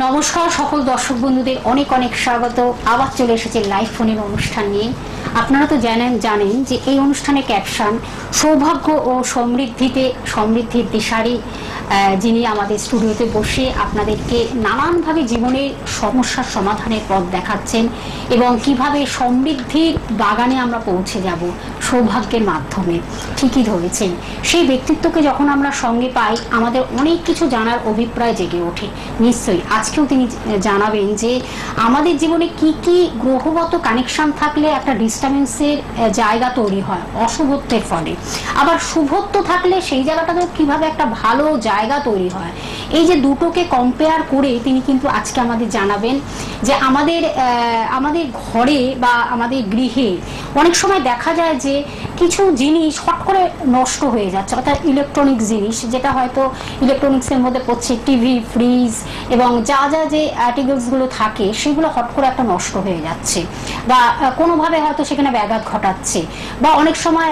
নমস্কার সকল দর্শক বন্ধুদের অনেক অনেক স্বাগত। আবার চলে এসেছে লাইভ ফোনের অনুষ্ঠান নিয়ে। আপনারা তো জানেন যে এই অনুষ্ঠানের ক্যাপশন সৌভাগ্য ও সমৃদ্ধির দিশারি, যিনি আমাদের স্টুডিওতে বসে আপনাদেরকে নানানভাবে জীবনের সমস্যার সমাধানের পথ দেখাচ্ছেন এবং কিভাবে সমৃদ্ধির বাগানে আমরা পৌঁছে যাব সৌভাগ্যের মাধ্যমে। ঠিকই ধরেছেন, সেই ব্যক্তিত্বকে যখন আমরা সঙ্গে পাই আমাদের অনেক কিছু জানার অভিপ্রায় জেগে ওঠে। নিশ্চয়ই আজকেও তিনি জানাবেন যে আমাদের জীবনে কি কি গ্রহগত কানেকশন থাকলে একটা ডিস্টার্বেন্সের জায়গা তৈরি হয় অশুভত্বের ফলে, আবার শুভত্ব থাকলে সেই জায়গাটাতেও কিভাবে একটা ভালো জায়গা তৈরি হয়। এই যে দুটোকে কম্পেয়ার করে তিনি কিন্তু আজকে আমাদের জানাবেন যে আমাদের ঘরে বা আমাদের গৃহে অনেক সময় দেখা যায় যে কিছু জিনিস হট করে নষ্ট হয়ে যাচ্ছে, অর্থাৎ ইলেকট্রনিক জিনিস, যেটা হয়তো ইলেকট্রনিক্সের মধ্যে পড়ছে টিভি, ফ্রিজ এবং যা যে আর্টিকেলসগুলো থাকে সেগুলো হট করে একটা নষ্ট হয়ে যাচ্ছে বা কোনোভাবে হয়তো সেখানে ব্যাঘাত ঘটাচ্ছে। বা অনেক সময়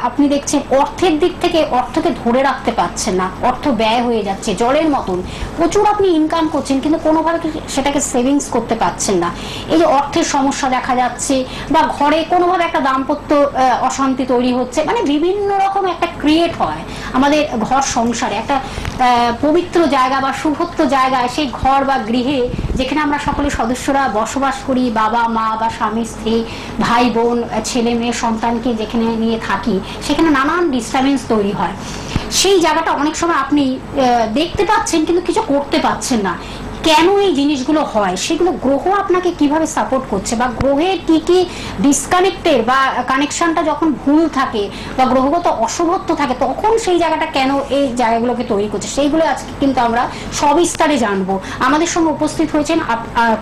আপনি দেখছেন অর্থের দিক থেকে অর্থকে ধরে রাখতে পারছেন না, অর্থ ব্যয় হয়ে যাচ্ছে জলের মতন। প্রচুর আপনি ইনকাম করছেন কিন্তু কোনোভাবে সেটাকে সেভিংস করতে পারছেন না। এই যে অর্থের সমস্যা দেখা যাচ্ছে বা ঘরে কোনোভাবে একটা দাম্পত্য অশান্তি তৈরি হচ্ছে, মানে বিভিন্ন রকম একটা ক্রিয়েট হয় আমাদের ঘর সংসারে, একটা পবিত্র জায়গা বা শুভত্ব জায়গায়, সেই ঘর বা গৃহে যেখানে আমরা সকলে সদস্যরা বসবাস করি, বাবা মা বা স্বামী স্ত্রী ভাই বোন ছেলে মেয়ে সন্তানকে যেখানে নিয়ে থাকি, সেখানে নানান ডিস্টার্বেন্স তৈরি হয়। সেই জায়গাটা অনেক সময় আপনি দেখতে পাচ্ছেন কিন্তু কিছু করতে পারছেন না। কেন এই জিনিসগুলো হয় সেগুলো গ্রহ আপনাকে কিভাবে সাপোর্ট করছে বা গ্রহের কি কি ডিসকানেক্টেড বা কানেকশনটা যখন ভুল থাকে বা গ্রহগত অশুভত্ব থাকে তখন সেই জায়গাটা কেন এই জায়গাগুলোকে তৈরি করছে, সেইগুলো আজকে কিন্তু আমরা সবিস্তারে জানবো। আমাদের সঙ্গে উপস্থিত হয়েছেন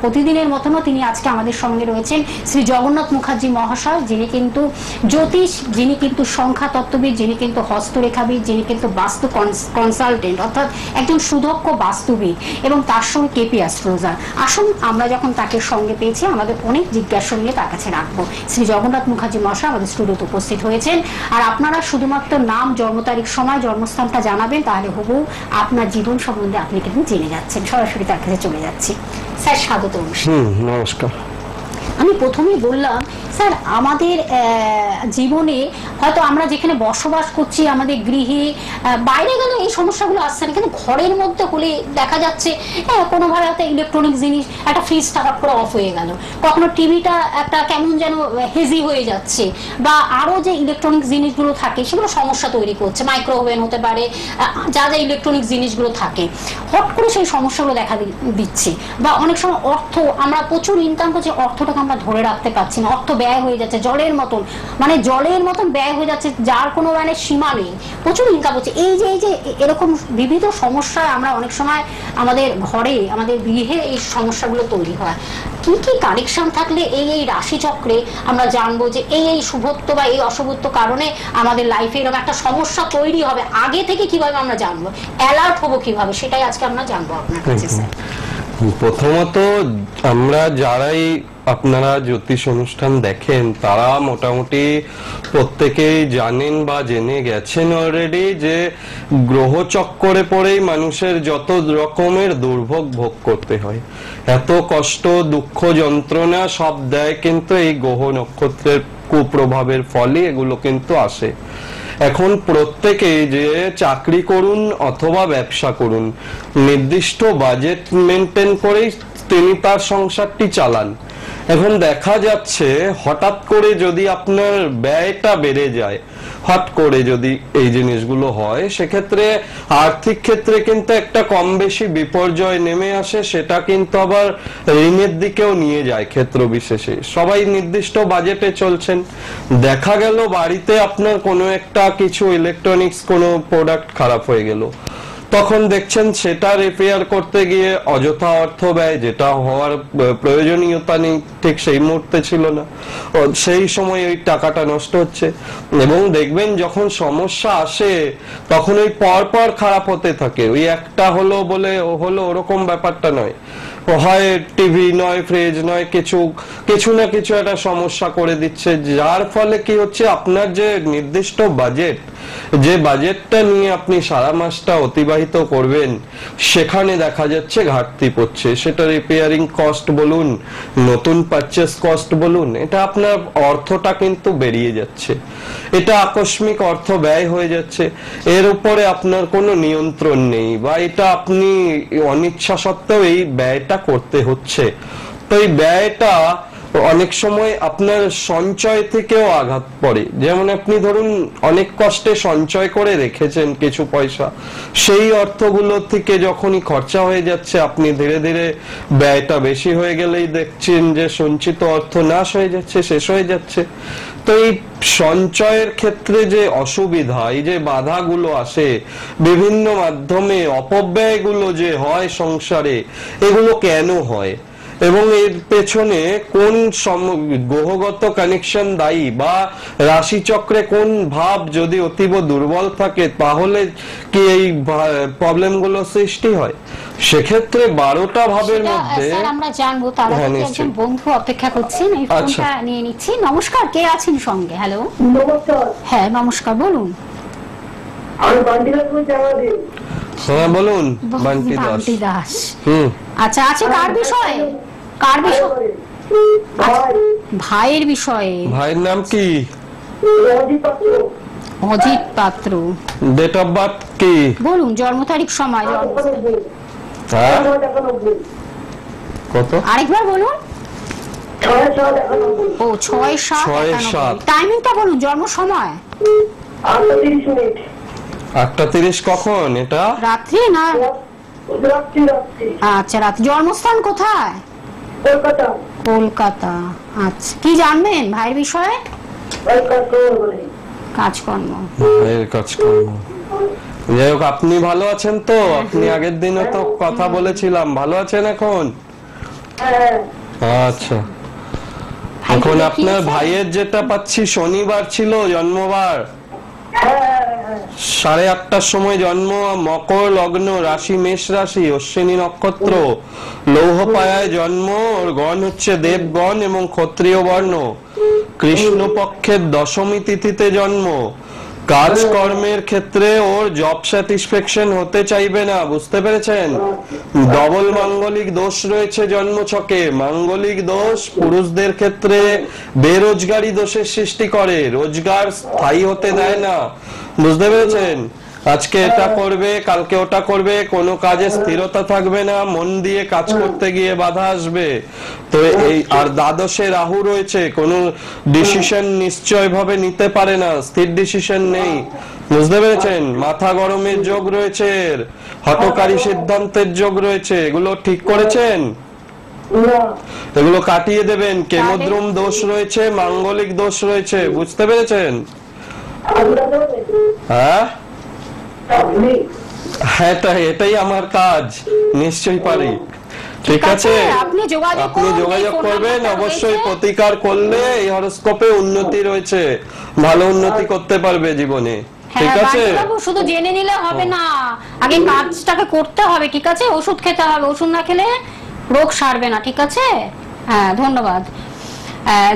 প্রতিদিনের মতনও তিনি আজকে আমাদের সঙ্গে রয়েছেন শ্রী জগন্নাথ মুখার্জি মহাশয়, যিনি কিন্তু জ্যোতিষ, যিনি কিন্তু সংখ্যা তত্ত্ববিদ, যিনি কিন্তু হস্তরেখাবিদ, যিনি কিন্তু বাস্তু কনসালটেন্ট অর্থাৎ একজন সুদক্ষ বাস্তুবিদ, এবং তার সঙ্গে কেপি অ্যাস্ট্রোলজার। আসুন আমরা যখন তাকে সঙ্গে পেয়েছি আমাদের অনেক জিজ্ঞাসা নিয়ে তার কাছে রাখবো। শ্রী জগন্নাথ মুখার্জি মহাশয় আমাদের স্টুডিওতে উপস্থিত হয়েছেন। আর আপনারা শুধুমাত্র নাম, জন্ম তারিখ, সময়, জন্মস্থানটা জানাবেন, তাহলে হুবহু আপনার জীবন সম্বন্ধে আপনি কিন্তু জেনে যাচ্ছেন। সরাসরি তার কাছে চলে যাচ্ছি। স্যার স্বাগত। নমস্কার। আমি প্রথমেই বললাম স্যার, আমাদের জীবনে হয়তো আমরা যেখানে বসবাস করছি আমাদের গৃহে, বাইরে গেলে এই সমস্যাগুলো আসছে না, কিন্তু ঘরের মধ্যে হলে দেখা যাচ্ছে কোনোভাবে হয়তো ইলেকট্রনিক জিনিস, একটা ফ্রিজটা হট করে অফ হয়ে গেল, কখনো টিভিটা একটা কেমন যেন হেজি হয়ে যাচ্ছে, বা আরো যে ইলেকট্রনিক জিনিসগুলো থাকে সেগুলো সমস্যা তৈরি করছে, মাইক্রোওভেন হতে পারে, যা ইলেকট্রনিক জিনিসগুলো থাকে হট করে সেই সমস্যাগুলো দেখা দিচ্ছে। বা অনেক সময় অর্থ, আমরা প্রচুর ইনকাম করছি, অর্থটাকে আমরা ধরে রাখতে পারছি না, অর্থ ব্যয় হয়ে যাচ্ছে জলের মতন, মানে জলের মতন ব্যয় হয়ে যাচ্ছে, যার কোনো মানে সীমা নেই, প্রচুর ইনকাম হচ্ছে। এই যে এরকম বিবিধ সমস্যায় আমরা অনেক সময় আমাদের ঘরে, আমাদের গৃহে এই সমস্যাগুলো তৈরি হয়। কি কি কানেকশন থাকলে এই রাশি চক্রে আমরা জানবো যে এই শুভত্ব বা এই অশুভত্ব কারণে আমাদের লাইফে এরকম একটা সমস্যা তৈরি হবে, আগে থেকে কিভাবে আমরা জানবো, অ্যালার্ট হবো কিভাবে, সেটাই আজকে আমরা জানবো আপনার কাছে স্যার। প্রথমত আমরা যারাই আপনারা জ্যোতিষ অনুষ্ঠান দেখেন তারা মোটামুটি প্রত্যেকেই জানেন বা জেনে গেছেন অলরেডি যে গ্রহ চক্করে পড়েই মানুষের যত রকমের দুর্ভোগ ভোগ করতে হয়, এত কষ্ট দুঃখ যন্ত্রণা সব দেয় কিন্তু এই গ্রহ নক্ষত্রের কুপ্রভাবের ফলে এগুলো কিন্তু আসে। এখন প্রত্যেকে যে চাকরি করুন অথবা ব্যবসা করুন, নির্দিষ্ট বাজেট মেনটেন করেই তিনি তার সংসারটি চালান। এখন দেখা যাচ্ছে হঠাৎ করে যদি আপনার ব্যয়টা বেড়ে যায়, হট করে যদি এই জিনিসগুলো হয়, সেক্ষেত্রে আর্থিক ক্ষেত্রে কিন্তু একটা কম বেশি বিপর্যয় নেমে আসে, সেটা কিন্তু আবার ঋণের দিকেও নিয়ে যায় ক্ষেত্র বিশেষে। সবাই নির্দিষ্ট বাজেটে চলছেন, দেখা গেল বাড়িতে আপনার কোনো একটা কিছু ইলেকট্রনিক্স কোনো প্রোডাক্ট খারাপ হয়ে গেল, তখন দেখছেন সেটা রিপেয়ার করতে গিয়ে অযথা অর্থ ব্যয়, যেটা হওয়ার প্রয়োজনীয়তা নেই, ঠিক সেই মুহূর্তে ছিল না, সেই সময় ওই টাকাটা নষ্ট হচ্ছে। এবং দেখবেন যখন সমস্যা আসে তখন ওই পর খারাপ হতে থাকে, ওই একটা হলো বলে হলো ওরকম ব্যাপারটা নয়, হয় টিভি নয়, ফ্রিজ নয়, কিছু না কিছু একটা সমস্যা করে দিচ্ছে, যার ফলে কি হচ্ছে আপনার যে নির্দিষ্ট বাজেট, যে বাজেটটা নিয়ে আপনি সারা মাসটা অতিবাহিত অতিবাহিত করবেন সেখানে দেখা যাচ্ছে ঘাটতি পড়ছে, সেটা রিপেয়ারিং কস্ট বলুন, নতুন পারচেস কস্ট বলুন, এটা আপনার অর্থটা কিন্তু বেরিয়ে যাচ্ছে, এটা আকস্মিক অর্থ ব্যয় হয়ে যাচ্ছে, এর উপরে আপনার কোনো নিয়ন্ত্রণ নেই বা এটা আপনি অনিচ্ছা সত্ত্বেও এই ব্যয়টা করতে হচ্ছে। তো এই ব্যয়টা অনেক সময় আপনার সঞ্চয় থেকেও আঘাত পড়ে। যেমন আপনি ধরুন অনেক কষ্টে সঞ্চয় করে রেখেছেন কিছু পয়সা, সেই অর্থগুলো থেকে যখনই খরচা হয়ে যাচ্ছে আপনি ধীরে ধীরে ব্যয়টা বেশি হয়ে গেলেই দেখছেন যে সঞ্চিত অর্থ নাশ হয়ে যাচ্ছে, শেষ হয়ে যাচ্ছে। তো এই সঞ্চয়ের ক্ষেত্রে যে অসুবিধা, এই যে বাধাগুলো আসে বিভিন্ন মাধ্যমে, অপব্যয়গুলো যে হয় সংসারে, এগুলো কেন হয় এবং এর পেছনে কোন গ্রহগত কানেকশন দায়ী বা রাশিচক্রে কোন ভাব যদি অতীব দুর্বল থাকে তাহলে কি এই প্রবলেমগুলো সৃষ্টি হয়। সেক্ষেত্রে 12টা ভাবের মধ্যে স্যার আমরা জানবো, তার আগে একজন বন্ধু অপেক্ষা করছেন, এই ফোনটা নিয়ে নিচ্ছি। নমস্কার, কে আছেন সঙ্গে? হ্যালো, নমস্কার। হ্যাঁ নমস্কার, বলুন। আমি বান্টি দাস বলছি। আমাদের হ্যাঁ বলুন। বান্টি দাস। আচ্ছা আছে কার বিষয়ে? কার বিষয়? ভাইয়ের বিষয়ে। ভাইয়ের নাম কি? অজিত পাত্র। ডেট অফ বার্থ কি বলুন? জন্ম তারিখ, সময়। হ্যাঁ কত? আরেকবার বলুন। 6-7-91। ও 6-7-91। টাইমিংটা বলুন, জন্ম সময়। 8:30 কখন? এটা রাত্রি না রাত্রি। আচ্ছা রাত্রি। জন্মস্থান কোথায়? কলকাতা। কলকাতা। আচ্ছা, কি জানবেন ভাইয়ের বিষয়ে? কাজকর্ম। ভাইয়ের কাজকর্ম। যাই হোক, আপনি ভালো আছেন তো? আপনি আগের দিনও তো কথা বলেছিলাম, ভালো আছেন এখন? আচ্ছা, এখন আপনার ভাইয়ের যেটা পাচ্ছি শনিবার ছিল জন্মবার, 8:30টার সময় জন্ম, মকর লগ্ন, রাশি মেষ রাশি, অশ্বিনী নক্ষত্র, লৌহপায়ায় জন্ম, ওর গণ হচ্ছে দেবগণ এবং ক্ষত্রিয় বর্ণ, কৃষ্ণপক্ষের দশমী তিথিতে জন্ম। কাজকর্মের ক্ষেত্রে ওর জব স্যাটিসফ্যাকশন হতে চাইবে না, বুঝতে পেরেছেন? ডবল মাঙ্গলিক দোষ রয়েছে জন্মছকে। মাঙ্গলিক দোষ পুরুষদের ক্ষেত্রে বেরোজগারি দোষের সৃষ্টি করে, রোজগার স্থায়ী হতে দেয় না, বুঝতে পেরেছেন? আজকে এটা করবে, কালকে ওটা করবে, কোনো কাজে স্থিরতা থাকবে না, মন দিয়ে কাজ করতে গিয়ে বাধা আসবে। তো এই আর দ্বাদশে রাহু রয়েছে, কোনো ডিসিশন নিশ্চয় ভাবে নিতে পারে না, স্থির ডিসিশন নেই, বুঝতে পেরেছেন? মাথা গরমের যোগ রয়েছে, হঠকারী সিদ্ধান্তের যোগ রয়েছে। এগুলো ঠিক করেছেন? এগুলো কাটিয়ে দেবেন। কেমদ্রুম দোষ রয়েছে, মাঙ্গলিক দোষ রয়েছে, বুঝতে পেরেছেন? হ্যাঁ এটাই আমার কাজ, নিশ্চয়ই পারি। ঠিক আছে, আপনি যোগাযোগ করবেন অবশ্যই। প্রতিকার করলে এই হরোস্কোপে উন্নতি রয়েছে, ভালো উন্নতি করতে পারবে জীবনে। ঠিক আছে, শুধু জেনে নিলে হবে না, আগে কাজটাকে করতে হবে। ঠিক আছে, ওষুধ খেতে হবে, ওষুধ না খেলে রোগ সারবে না। ঠিক আছে, হ্যাঁ ধন্যবাদ।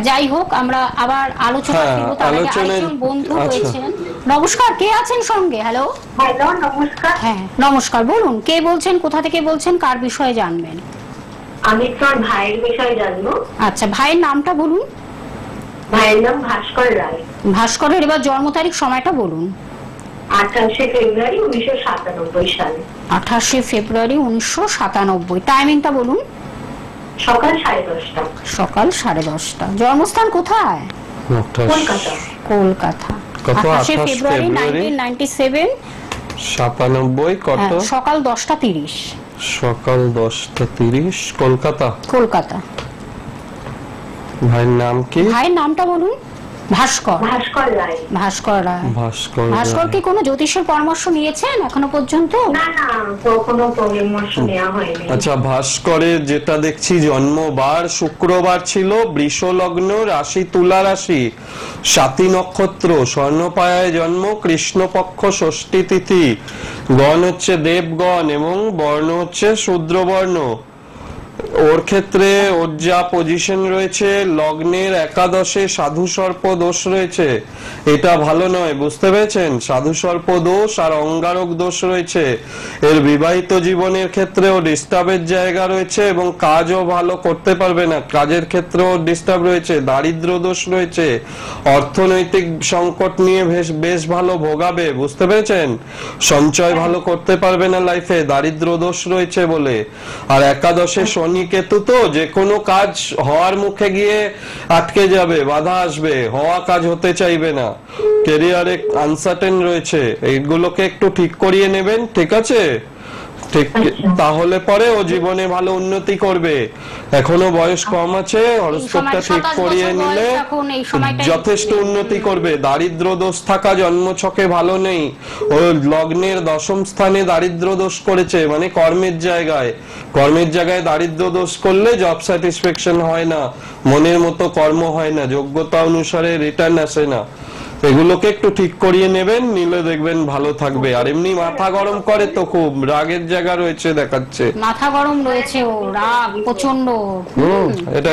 যাই হোক, আমরা আবার আলোচনা করব। তার আগে আরেকজন বন্ধু রয়েছেন। নমস্কার, কে আছেন সঙ্গে? হ্যালো। হ্যালো, নমস্কার। হ্যাঁ নমস্কার, বলুন কে বলছেন, কোথা থেকে বলছেন, কার বিষয়ে জানবেন? আমি তোর ভাইয়ের বিষয়ে জানবো। আচ্ছা, ভাইয়ের নামটা বলুন। ভাইয়ের নাম ভাস্কর রায়। ভাস্করের এবার জন্ম তারিখ, সময়টা বলুন। 28 ফেব্রুয়ারি 1997 সালে। 28 ফেব্রুয়ারি 1997। টাইমিংটা বলুন। সকাল 10:30। সকাল 10:30। জন্মস্থান কোথায়? কলকাতা। কলকাতা। 28 ফেব্রুয়ারি 1997। 97 কত? সকাল 10:30। সকাল 10:30 কলকাতা। কলকাতা। ভাইয়ের নাম কি? ভাইয়ের নামটা বলুন। ভাস্কর। ভাস্কর রায়। ভাস্কর রায়। ভাস্কর কি কোনো জ্যোতিষের পরামর্শ নিয়েছেন এখনো পর্যন্ত? না না, কোনো পরামর্শ নেওয়া হয়নি। আচ্ছা, ভাস্করের যেটা দেখছি জন্মবার শুক্রবার ছিল, বৃষ লগ্ন, রাশি তুলা রাশি, স্বাতী নক্ষত্র, স্বর্ণপায়ায় জন্ম, কৃষ্ণপক্ষ ষষ্ঠী তিথি, গণ হচ্ছে দেবগণ এবং বর্ণ হচ্ছে শূদ্র বর্ণ। ওর ক্ষেত্রে ওর যা পজিশন রয়েছে, লগ্নের একাদশে সাধু সর্প দোষ রয়েছে, এটা ভালো নয়, বুঝতে পেরেছেন? সাধু সর্প দোষ আর অঙ্গারক দোষ রয়েছে। এর বিবাহিত জীবনের ক্ষেত্রেও ডিস্টার্বের জায়গা রয়েছে এবং কাজও ভালো করতে পারবে না, কাজের ক্ষেত্রেও ডিস্টার্ব রয়েছে, দারিদ্র দোষ রয়েছে, অর্থনৈতিক সংকট নিয়ে বেশ ভালো ভোগাবে, বুঝতে পেরেছেন? সঞ্চয় ভালো করতে পারবে না লাইফে, দারিদ্র দোষ রয়েছে বলে। আর একাদশে শনি কেতু, তো যে কোনো কাজ হওয়ার মুখে গিয়ে আটকে যাবে, বাধা আসবে, হওয়া কাজ হতে চাইবে না, ক্যারিয়ারে আনসার্টেন রয়েছে, এইগুলোকে একটু ঠিক করিয়ে নেবেন, ঠিক আছে? ঠিক, তাহলে পরে ও জীবনে ভালো উন্নতি করবে। এখনো বয়স কম আছে, হরস্কোপটা ঠিক করিয়ে নিলে যথেষ্ট উন্নতি করবে। দারিদ্র দোষ থাকা জন্মছকে ভালো নেই, ও লগ্নের দশম স্থানে দারিদ্র দোষ করেছে, মানে কর্মের জায়গায় দারিদ্র দোষ করলে জব স্যাটিসফ্যাকশন হয় না, মনের মতো কর্ম হয় না, যোগ্যতা অনুসারে রিটার্ন আসে না। এগুলোকে একটু ঠিক করিয়ে নেবেন, নিলে দেখবেন ভালো থাকবে। আর এমনি মাথা গরম করে তো, খুব রাগের জায়গা রয়েছে দেখাচ্ছে, মাথা গরম রয়েছে, ও রাগ প্রচন্ড। এটা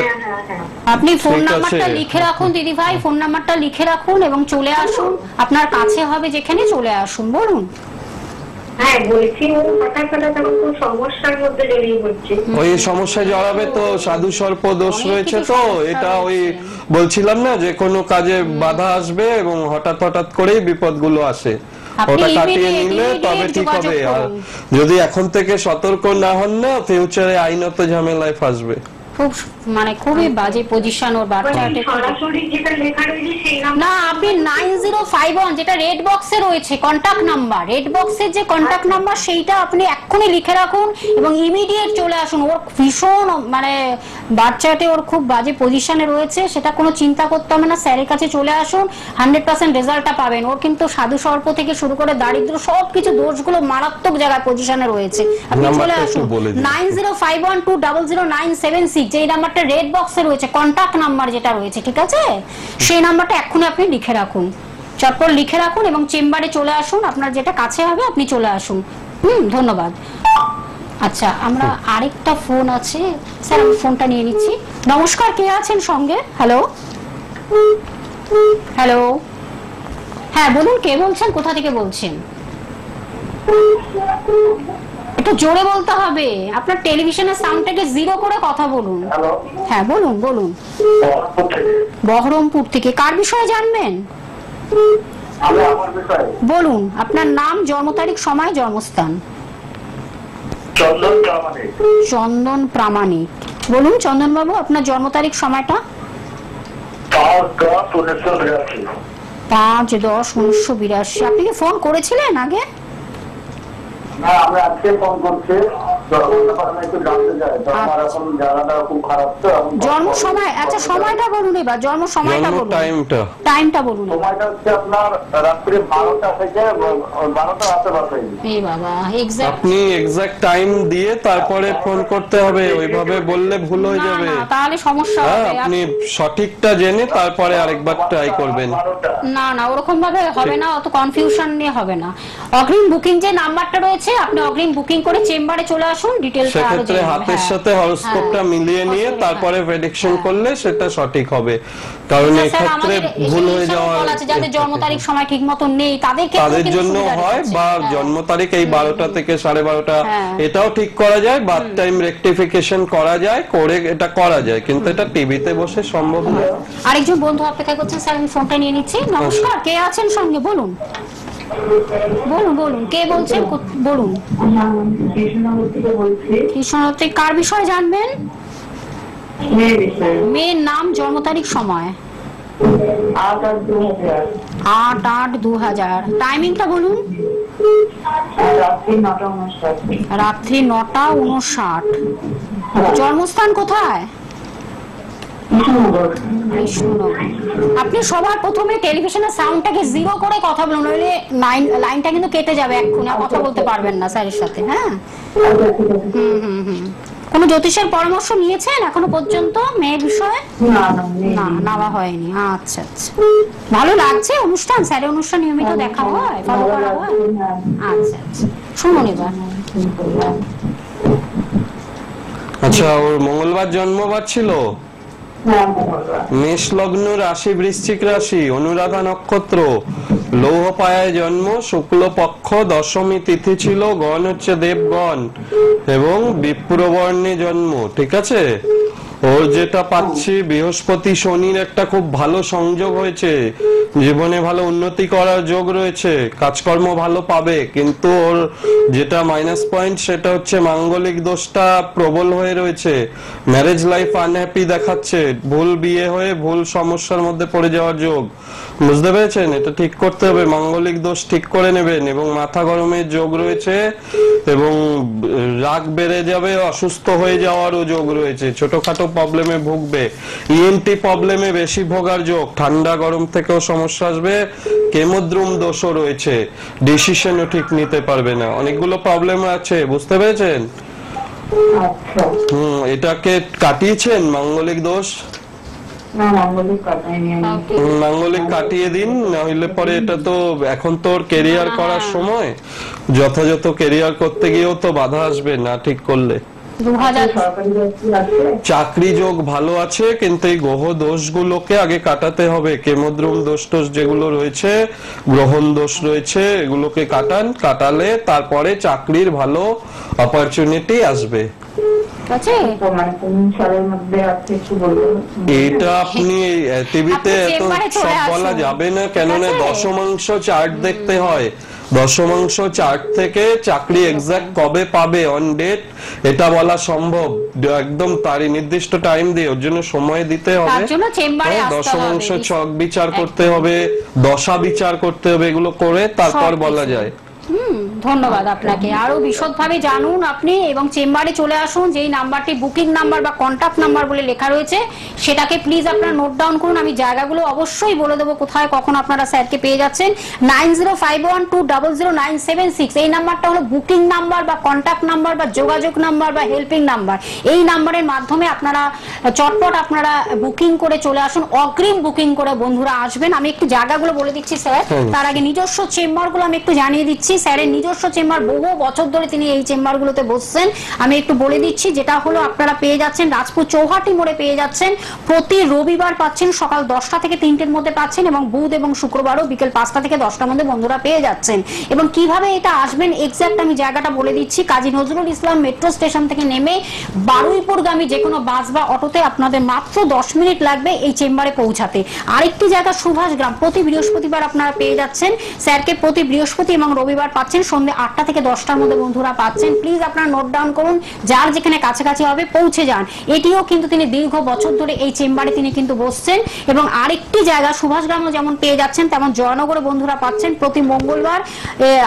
আপনি ফোন নাম্বারটা লিখে রাখুন দিদি ভাই, ফোন নাম্বারটা লিখে রাখুন এবং চলে আসুন, আপনার কাছে হবে যেখানে, চলে আসুন। বলুন। হ্যাঁ বলছি, হঠাৎ খুব সমস্যার মধ্যে জড়িয়ে পড়ছে। ওই সমস্যায় জড়াবে তো, সাধু সর্প দোষ রয়েছে তো, এটা ওই বলছিলাম না, যে কোনো কাজে বাধা আসবে এবং হঠাৎ করেই বিপদগুলো আসে, ওটা কাটিয়ে নিলে তবে ঠিক হবে। আর যদি এখন থেকে সতর্ক না হন না, ফিউচারে আইনত ঝামেলায় ফাঁসবে। খুব মানে খুবই বাজে পজিশন ওর বাচ্চাটা। সরাসরি যেটা লেখা রয়েছে সেই নাম্বার না, আপনি 9051 যেটা রেড বক্সে রয়েছে কন্টাক্ট নাম্বার, রেড বক্সের যে কন্টাক্ট নাম্বার সেইটা আপনি এক্ষুনি লিখে রাখুন এবং ইমিডিয়েট চলে আসুন। ওর ভীষণ মানে বাচ্চাটা ওর খুব বাজে পজিশনে রয়েছে, সেটা কোনো চিন্তা করতে হবে না, স্যারের কাছে চলে আসুন, 100% রেজাল্টটা পাবেন। ওর কিন্তু সাধু সর্প থেকে শুরু করে দারিদ্র সবকিছু দোষগুলো মারাত্মক জায়গায় পজিশনে রয়েছে। আপনি চলে আসুন 9051200976, যেই নাম্বারটা রেড বক্সে রয়েছে কন্টাক্ট নাম্বার যেটা রয়েছে, ঠিক আছে? সেই নাম্বারটা এক্ষুনি আপনি লিখে রাখুন, চটপট লিখে রাখুন এবং চেম্বারে চলে আসুন, আপনার যেটা কাছে হবে আপনি চলে আসুন। ধন্যবাদ। আচ্ছা, আমরা আরেকটা ফোন আছে স্যার, আমি ফোনটা নিয়ে নিচ্ছি। নমস্কার, কে আছেন সঙ্গে? হ্যালো হ্যালো, হ্যাঁ বলুন, কে বলছেন, কোথা থেকে বলছেন? একটু জোরে বলতে হবে, আপনার টেলিভিশনের সাউন্ডটাকে 0 করে কথা বলুন। হ্যাঁ বলুন বলুন। বহরমপুর থেকে কার বিষয়ে জানবেন? বলুন আপনার নাম, জন্ম তারিখ, সময়, জন্মস্থান। চন্দন প্রামাণিক। বলুন চন্দন বাবু, আপনার জন্ম তারিখ, সময়টা। 5/10/1982। আপনি কি ফোন করেছিলেন আগে? না, আমি আজকে ফোন করছি, জন্ম সময়, আচ্ছা সময়টা বলুন এবার, জন্ম সময়টা বলুন, টাইমটা বলুন। সময়টা হচ্ছে আপনার রাত্রি 12টা থেকে 12টা আশেপাশে। এই বাবা, এক্সাক্ট আপনি এক্সাক্ট টাইম দিয়ে তারপরে ফোন করতে হবে, ওইভাবে বললে ভুল হয়ে যাবে, তাহলে সমস্যা হবে। আপনি সঠিকটা জেনে তারপরে আরেকবার ট্রাই করবেন। না না, ওরকম ভাবে হবে না, অত কনফিউশন নিয়ে হবে না। অগ্রিম বুকিং যে নাম্বারটা রয়েছে, আপনি অগ্রিম বুকিং করে চেম্বারে চলে আসুন, ডিটেইলসটা আরো সেক্ষেত্রে হাতের সাথে হরোস্কোপটা মিলিয়ে নিয়ে তারপরে প্রেডিকশন করলে সেটা সঠিক হবে, কারণ এই ক্ষেত্রে ভুল হয়ে যাওয়া আছে যাদের জন্ম তারিখ সময় ঠিকমতো নেই, তাদের জন্য হয়, বা জন্ম তারিখ এই 12টা থেকে 12:30, এটাও ঠিক করা যায়, বার্থ টাইম রেকটিফিকেশন করা যায়, করে এটা করা যায়, কিন্তু এটা টিভিতে বসে সম্ভব না। আরেকজন বন্ধু অপেক্ষা করছেন স্যার, আমি ফোনটা নিয়ে নিচ্ছি। নমস্কার, কে আছেন সঙ্গে? বলুন বলুন বলুন, কে বলছেন? বলুন। কৃষ্ণনগর থেকে কার বিষয়ে জানবেন? মেয়ের নাম, জন্ম তারিখ, সময়। 8/8/2000। টাইমিংটা বলুন। রাত্রি 9:59। জন্মস্থান কোথায়? আপনি সবার প্রথমে টেলিভিশনের সাউন্ডটাকে 0 করে কথা বলুন, নইলে লাইনটা কিন্তু কেটে যাবে, এক্ষুনি কথা বলতে পারবেন না স্যারের সাথে। হ্যাঁ, কোন জ্যোতিষের পরামর্শ নিয়েছেন এখনো পর্যন্ত মেয়ের বিষয়ে? না, নেওয়া হয়নি। আচ্ছা আচ্ছা, ভালো লাগছে অনুষ্ঠান? স্যারের অনুষ্ঠান নিয়মিত দেখা হয়, ফলো করা হয়? আচ্ছা আচ্ছা, শুনুন এবার। আচ্ছা, ওর মঙ্গলবার জন্মবার ছিল। হ্যাঁ, মঙ্গলবার। মেষ লগ্ন, রাশি বৃশ্চিক রাশি, অনুরাধা নক্ষত্র, লৌহ পায়ায় জন্ম, শুক্লপক্ষ, দশমী তিথি ছিল, গণ হচ্ছে দেবগণ এবং বিপ্রবর্ণে জন্ম। ঠিক আছে, ওর যেটা পাচ্ছি বৃহস্পতি শনির একটা খুব ভালো সংযোগ হয়েছে, জীবনে ভালো উন্নতি করার যোগ রয়েছে, কাজকর্ম ভালো পাবে, কিন্তু ওর যেটা মাইনাস পয়েন্ট সেটা হচ্ছে মাঙ্গলিক দোষটা প্রবল হয়ে রয়েছে। ম্যারেজ লাইফ আনহ্যাপি দেখাচ্ছে, ভুল বিয়ে হয়ে ভুল সমস্যার মধ্যে পড়ে যাওয়ার যোগ। বুঝতে পেরেছেন? এটা ঠিক করতে হবে, মাঙ্গলিক দোষ ঠিক করে নেবেন। এবং মাথা গরমের যোগ রয়েছে এবং রাগ বেড়ে যাবে, অসুস্থ হয়ে যাওয়ারও যোগ রয়েছে, ছোটখাটো প্রবলেমে ভুগবে, ইএনটি প্রবলেমে বেশি ভোগার যোগ, ঠান্ডা গরম থেকেও সমস্যা আসবে, কেমোদ্রুম দোষও রয়েছে, ডিসিশনও ঠিক নিতে পারবে না, অনেকগুলো প্রবলেম আছে। বুঝতে পেরেছেন? আচ্ছা। এটাকে কাটিয়েছেন মাঙ্গলিক দোষ? না, মাঙ্গলিক কাটাইনি আমি। মাঙ্গলিক কাটিয়ে দিন, না হইলে পরে এটা তো এখন তোর কেরিয়ার করার সময়, যথাযথ কেরিয়ার করতে গিয়েও তো বাধা আসবে না ঠিক করলে। 2000 সরকারি চাকরি আছে? চাকরি যোগ ভালো আছে, কিন্তু এই গ্রহ দোষগুলোকে আগে কাটাতে হবে। কেমোদ্রুম দোষ টোষ যেগুলো রয়েছে, গ্রহণ দোষ রয়েছে, এগুলোকে কাটালে তারপরে চাকরির ভালো অপরচুনিটি আসবে। আছে তো মানে কোন সালের মধ্যে আছে একটু বলবেন? এটা আপনি টিভিতে আপনি এত চেম্বারে চলে সব বলা আসুন। যাবে না, কেননা ঠিক আছে? দশমাংশ চার্ট দেখতে হয়। দশমাংশ চার্ট থেকে চাকরি এক্সাক্ট কবে পাবে অন ডেট এটা বলা সম্ভব, একদম তারই নির্দিষ্ট টাইম দিয়ে ওর জন্য সময় দিতে হবে। তার জন্য চেম্বারে আসতে হবে। দশমাংশ ছক বিচার করতে হবে, দশা বিচার করতে হবে, এগুলো করে তারপর সব বলা কিছু। যায়। ধন্যবাদ আপনাকে। আরো বিশদভাবে জানুন আপনি এবং চেম্বারে চলে আসুন। যেই নাম্বারটি বুকিং নাম্বার বা কন্টাক্ট নাম্বার বলে লেখা রয়েছে সেটাকে প্লিজ আপনারা নোট ডাউন করুন। আমি জায়গাগুলো অবশ্যই বলে দেবো কোথায় কখন আপনারা স্যারকে পেয়ে যাচ্ছেন। 9051200976 এই নাম্বারটা হলো বুকিং নাম্বার বা কন্টাক্ট নাম্বার বা যোগাযোগ নাম্বার বা হেল্পিং নাম্বার। এই নাম্বারের মাধ্যমে আপনারা চটপট আপনারা বুকিং করে চলে আসুন, অগ্রিম বুকিং করে বন্ধুরা আসবেন। আমি একটু জায়গাগুলো বলে দিচ্ছি স্যার, তার আগে নিজস্ব চেম্বারগুলো আমি একটু জানিয়ে দিচ্ছি। স্যারের নিজস্ব চেম্বার, বহু বছর ধরে তিনি এই চেম্বারগুলোতে বসছেন। আমি একটু বলে দিচ্ছি, যেটা হলো আপনারা পেয়ে যাচ্ছেন রাজপুর চৌহাটি মোড়ে পেয়ে যাচ্ছেন, প্রতি রবিবার পাচ্ছেন সকাল 10টা থেকে 3টের মধ্যে পাচ্ছেন, এবং বুধ এবং শুক্রবারও বিকেল 5টা থেকে 10টার মধ্যে বন্ধুরা পেয়ে যাচ্ছেন। এবং কিভাবে এটা আসবেন এক্সাক্ট আমি জায়গাটা বলে দিচ্ছি। কাজী নজরুল ইসলাম মেট্রো স্টেশন থেকে নেমে বারুইপুরগামী যে কোনো বাস বা অটোতে আপনাদের মাত্র 10 মিনিট লাগবে এই চেম্বারে পৌঁছাতে। আরেকটি জায়গা সুভাষগ্রাম, প্রতি বৃহস্পতিবার আপনারা পেয়ে যাচ্ছেন স্যারকে, প্রতি বৃহস্পতি এবং রবিবার পাচ্ছেন সন্ধ্যে 8টা থেকে 10টার মধ্যে বন্ধুরা পাচ্ছেন। প্লিজ আপনারা নোট ডাউন করুন, যার যেখানে কাছাকাছি হবে পৌঁছে যান। এটিও কিন্তু তিনি দীর্ঘ বছর ধরে এই চেম্বারে তিনি কিন্তু বসছেন। এবং আরেকটি জায়গা সুভাষগ্রামও যেমন পেয়ে যাচ্ছেন, তেমন জয়নগরে বন্ধুরা পাচ্ছেন প্রতি মঙ্গলবার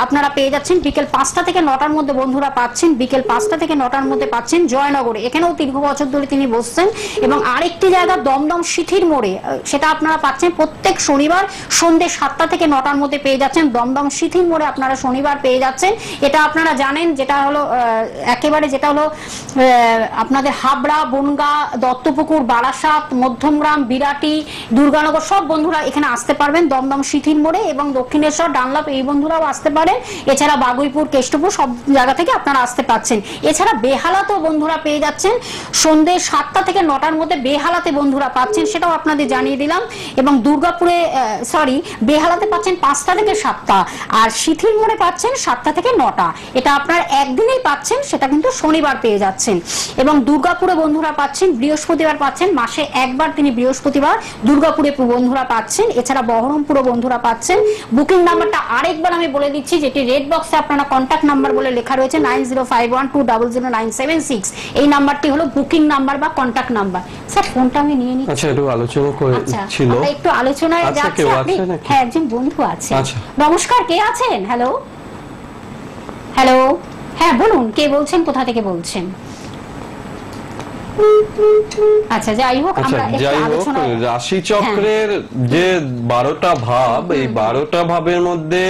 আপনারা পেয়ে যাচ্ছেন বিকেল 5টা থেকে 9টার মধ্যে বন্ধুরা পাচ্ছেন, বিকেল 5টা থেকে 9টার মধ্যে পাচ্ছেন জয়নগরে, এখানেও দীর্ঘ বছর ধরে তিনি বসছেন। এবং আরেকটি জায়গা দমদম সিথির মোড়ে, সেটা আপনারা পাচ্ছেন প্রত্যেক শনিবার সন্ধ্যে 7টা থেকে 9টার মধ্যে পেয়ে যাচ্ছেন দমদম সিথির মোড়ে আপনারা শনিবার পেয়ে যাচ্ছেন। এটা আপনারা জানেন, যেটা হলো একেবারে যেটা হলো আপনাদের হাবড়া, বনগা, দত্তপুকুর, বারাসাত, মধ্যমগ্রাম, বিরাটি, দুর্গানগর সব বন্ধুরা এখানে আসতে পারবেন দমদম সিথির মোড়ে, এবং দক্ষিণেশ্বর, ডানলাপ এই বন্ধুরাও আসতে পারেন। এছাড়া বাগুইপুর, কেষ্টপুর সব জায়গা থেকে আপনারা আসতে পাচ্ছেন। এছাড়া বেহালাতেও বন্ধুরা পেয়ে যাচ্ছেন সন্ধ্যে 7টা থেকে 9টার মধ্যে বেহালাতে বন্ধুরা পাচ্ছেন, সেটাও আপনাদের জানিয়ে দিলাম। এবং দুর্গাপুরে বেহালাতে পাচ্ছেন 5টা থেকে 7টা, আর সিথির মোড়ে পাচ্ছেন 7টা থেকে 9টা। এটা আপনার একদিনেই পাচ্ছেন, সেটা কিন্তু শনিবার পেয়ে যাচ্ছেন। এবং দুর্গাপুরে বন্ধুরা পাচ্ছেন বৃহস্পতিবার পাচ্ছেন, মাসে একবার তিনি বৃহস্পতিবার দুর্গাপুরে বন্ধুরা পাচ্ছেন। এছাড়া বহরমপুরে বন্ধুরা পাচ্ছেন। বুকিং নাম্বারটা আরেকবার আমি বলে দিচ্ছি, যেটি রেড বক্সে আপনারা কন্ট্যাক্ট নাম্বার বলে লেখা রয়েছে 9051200976। এই নাম্বারটি হলো বুকিং নাম্বার বা কন্ট্যাক্ট নাম্বার। স্যার ফোনটা আমি নিয়ে নিচ্ছি। আচ্ছা, একটু আলোচনা ছিল, একটু আলোচনায় যাচ্ছে। আপনি হ্যাঁ, একজন বন্ধু আছে। নমস্কার, কে আছেন? হ্যালো হ্যালো, হ্যাঁ বলুন, কে বলছেন, কোথা থেকে বলছেন? আচ্ছা, যাই হোক, আমরা একটু আলোচনা। রাশি চক্রের যে 12টা ভাব, এই 12টা ভাবের মধ্যে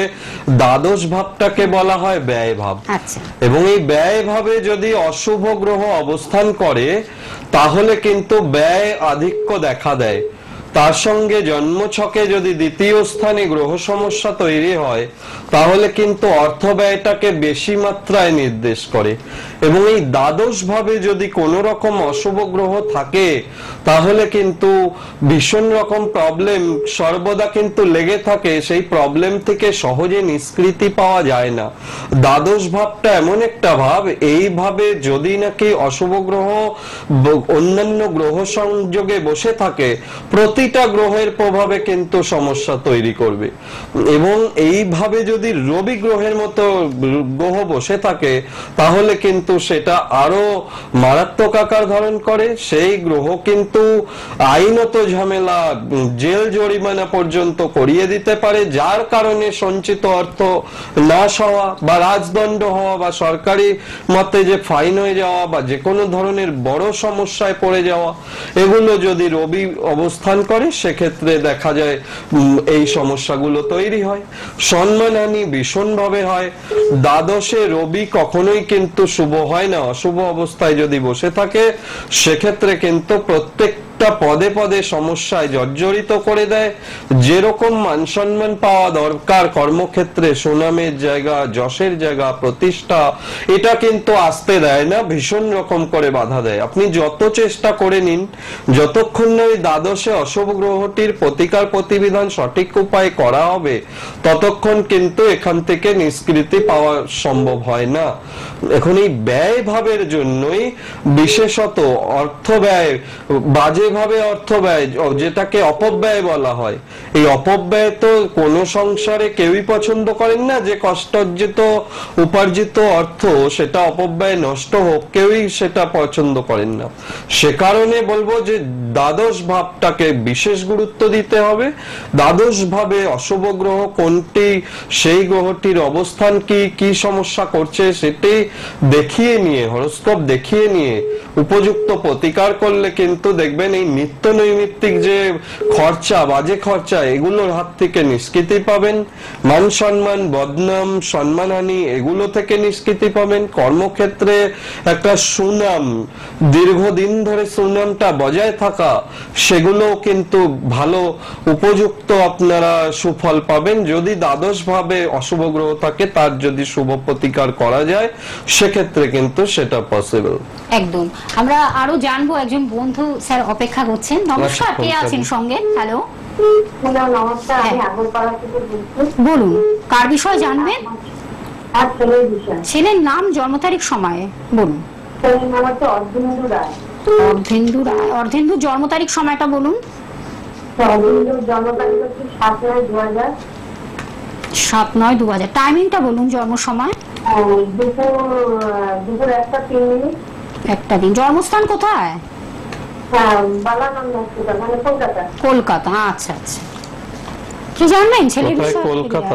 দ্বাদশ ভাবটাকে বলা হয় ব্যয় ভাব। আচ্ছা, এবং এই ব্যয় ভাবে যদি অশুভ গ্রহ অবস্থান করে তাহলে কিন্তু ব্যয় আধিক্য দেখা দেয়। তার সঙ্গে জন্মছকে যদি দ্বিতীয় স্থানে গ্রহ সমস্যা তৈরি হয় তাহলে কিন্তু অর্থ ব্যয়টাকে বেশি মাত্রায় নির্দেশ করে। এবং এই দ্বাদশ ভাবে যদি কোনো রকম অশুভ গ্রহ থাকে তাহলে কিন্তু ভীষণ রকম প্রবলেম সর্বদা কিন্তু লেগে থাকে, সেই প্রবলেম থেকে সহজে নিষ্কৃতি পাওয়া যায় না। দ্বাদশ ভাবটা এমন একটা ভাব, এই ভাবে যদি নাকি অশুভ গ্রহ অন্যান্য গ্রহ সংযোগে বসে থাকে প্রতিটা গ্রহের প্রভাবে কিন্তু সমস্যা তৈরি করবে। এবং এইভাবে যদি রবি গ্রহের মতো গ্রহ বসে থাকে তাহলে কিন্তু সেটা আরো মারাত্মক আকার ধারণ করে। সেই গ্রহ কিন্তু আইনত ঝামেলা, জেল জরিমানা পর্যন্ত করিয়ে দিতে পারে, যার কারণে সঞ্চিত অর্থ নাশ হওয়া বা রাজদণ্ড হওয়া বা সরকারি মতে যে ফাইন হয়ে যাওয়া বা যে কোনো ধরনের বড় সমস্যায় পড়ে যাওয়া, এগুলো যদি রবি অবস্থান করে সেক্ষেত্রে দেখা যায় এই সমস্যাগুলো তৈরি হয়। সম্মানহানি ভীষণভাবে হয়। দ্বাদশে রবি কখনোই কিন্তু শুভ হয় না, অশুভ অবস্থায় যদি বসে থাকে সেক্ষেত্রে কিন্তু প্রত্যেকটা পদে পদে সমস্যায় জর্জরিত করে দেয়। যেরকম মান সম্মান পাওয়া দরকার কর্মক্ষেত্রে, সুনামের জায়গা, যশের জায়গা, প্রতিষ্ঠা, এটা কিন্তু আসতে দেয় না, ভীষণ রকম করে বাধা দেয়। আপনি যত চেষ্টা করে নিন, যতক্ষণ না ওই দ্বাদশে অশুভ গ্রহটির প্রতিকার প্রতিবিধান সঠিক উপায়ে করা হবে ততক্ষণ কিন্তু এখান থেকে নিষ্কৃতি পাওয়া সম্ভব হয় না। এখন এই ব্যয় ভাবের জন্যই বিশেষত অর্থ ব্যয়, বাজেভাবে অর্থ ব্যয়, যেটাকে অপব্যয় বলা হয়, এই অপব্যয় তো কোন সংসারে কেউই পছন্দ করেন না যে কষ্টার্জিত উপার্জিত অর্থ সেটা অপব্যয় নষ্ট হোক, কেউই সেটা পছন্দ করেন না। সে কারণে বলবো যে দ্বাদশ ভাবটাকে বিশেষ গুরুত্ব দিতে হবে। দ্বাদশ ভাবে অশুভ গ্রহ কোনটি, সেই গ্রহটির অবস্থান কি, কি সমস্যা করছে সেটি দেখিয়ে নিয়ে, হরস্কোপ দেখিয়ে নিয়ে উপযুক্ত প্রতিকার করলে কিন্তু দেখবেন এই নিত্য নৈমিত্তিক যে খরচা, বাজে খরচা, এগুলোর হাত থেকে নিষ্কৃতি পাবেন। মান সম্মান, বদনাম, সম্মানহানি এগুলো থেকে নিষ্কৃতি পাবেন। কর্মক্ষেত্রে একটা সুনাম, দীর্ঘদিন ধরে সুনামটা বজায় থাকা, সেগুলো কিন্তু ভালো উপযুক্ত আপনারা সুফল পাবেন যদি দ্বাদশ ভাবে অশুভ গ্রহ থাকে, তার যদি শুভ প্রতিকার করা যায় সেক্ষেত্রে কিন্তু সেটা পসিবল। একদম। আমরা আরো জানবো, একজন বন্ধু স্যার অপেক্ষা করছেন। নমস্কার, কে আছেন সঙ্গে? হ্যালো, নমস্কার, আমি আগরপাড়া থেকে বলছি। বলুন, কার বিষয়ে জানবেন? আর ছেলের বিষয়। ছেলের নাম, জন্ম তারিখ, সময় বলুন। ছেলের নাম হচ্ছে অর্ধেন্দু রায়। অর্ধেন্দু রায়। অর্ধেন্দু জন্ম তারিখ, সময়টা বলুন। অর্ধেন্দুর জন্ম তারিখ হচ্ছে 7/9/2000। 7/9/2000। টাইমিংটা বলুন, জন্ম সময়। দুপুর 1:03। একটা দিন। জন্মস্থান কোথায়? বালানন্দ হসপিটাল, মানে কলকাতা। কলকাতা। আচ্ছা আচ্ছা। কি জানবেন ছেলের বিষয়ে? কলকাতা।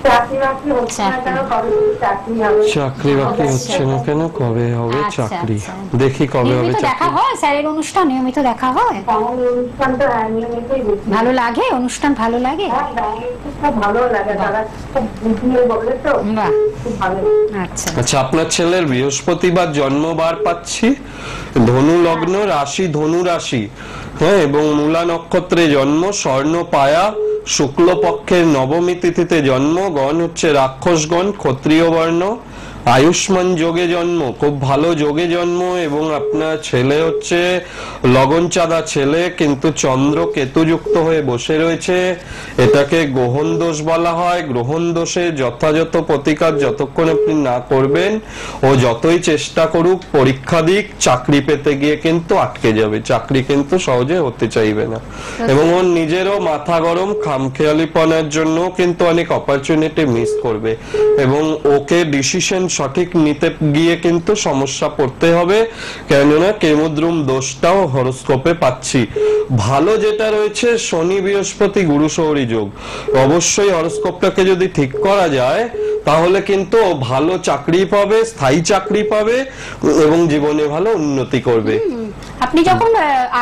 চাকরি বাকরি হচ্ছে না কেন, কবে চাকরি হবে? চাকরি বাকরি হচ্ছে না কেন, কবে হবে চাকরি? দেখি কবে হবে নিয়মিত দেখা হয় স্যারের অনুষ্ঠান? নিয়মিত দেখা হয়? অনুষ্ঠানটা নিয়মিতই দেখি। ভালো লাগে অনুষ্ঠান? ভালো লাগে? খুব ভালো লাগে, তারা খুব বুঝিয়ে বলে তো, খুব ভালো। আচ্ছা আচ্ছা, আপনার ছেলের বৃহস্পতিবার জন্মবার পাচ্ছি, ধনু লগ্ন, রাশি ধনু রাশি, হ্যাঁ, এবং মূলা নক্ষত্রে জন্ম, স্বর্ণ পায়া, শুক্লপক্ষের নবমী তিথিতে জন্ম, গণ হচ্ছে রাক্ষসগণ, ক্ষত্রিয় বর্ণ, আয়ুষ্মান যোগে জন্ম, খুব ভালো যোগে জন্ম। এবং আপনার ছেলে হচ্ছে লগন চাঁদা ছেলে, কিন্তু চন্দ্র কেতু যুক্ত হয়ে বসে রয়েছে, এটাকে গ্রহণ দোষ বলা হয়। গ্রহণ দোষে যথাযথ প্রতিকার যতক্ষণ আপনি না করবেন, ও যতই চেষ্টা করুক, পরীক্ষা দিক, চাকরি পেতে গিয়ে কিন্তু আটকে যাবে, চাকরি কিন্তু সহজে হতে চাইবে না। এবং ওর নিজেরও মাথা গরম, খামখেয়ালিপনার জন্য কিন্তু অনেক অপরচুনিটি মিস করবে, এবং ওকে ডিসিশন সঠিক নিতে গিয়ে কিন্তু সমস্যা পড়তে হবে, কেননা কেমদ্রুম দোষটাও হরোস্কোপে পাচ্ছি। ভালো যেটা রয়েছে শনি বৃহস্পতি গুরু শৌরী যোগ, অবশ্যই হরোস্কোপটাকে যদি ঠিক করা যায় তাহলে কিন্তু ভালো চাকরি পাবে, স্থায়ী চাকরি পাবে এবং জীবনে ভালো উন্নতি করবে। আপনি যখন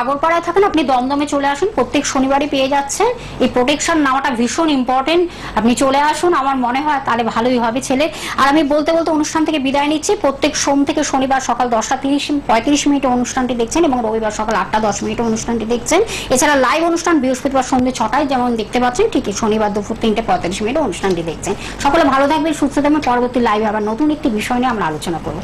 আগরপাড়ায় থাকেন আপনি দমদমে চলে আসুন, প্রত্যেক শনিবারই পেয়ে যাচ্ছেন। এই প্রোটেকশন নেওয়াটা ভীষণ ইম্পর্টেন্ট, আপনি চলে আসুন, আমার মনে হয় তাহলে ভালোই হবে ছেলে। আর আমি বলতে বলতে অনুষ্ঠান থেকে বিদায় নিচ্ছি। প্রত্যেক সোম থেকে শনিবার সকাল 10:35 অনুষ্ঠানটি দেখছেন এবং রবিবার সকাল 8:10 অনুষ্ঠানটি দেখছেন। এছাড়া লাইভ অনুষ্ঠান বৃহস্পতিবার সন্ধ্যে 6টায় যেমন দেখতে পাচ্ছেন, ঠিকই শনিবার দুপুর 3:45 অনুষ্ঠানটি দেখছেন। সকলে ভালো থাকবেন, সুস্থ থাকবেন। পরবর্তী লাইভে আবার নতুন একটি বিষয় নিয়ে আমরা আলোচনা করবো।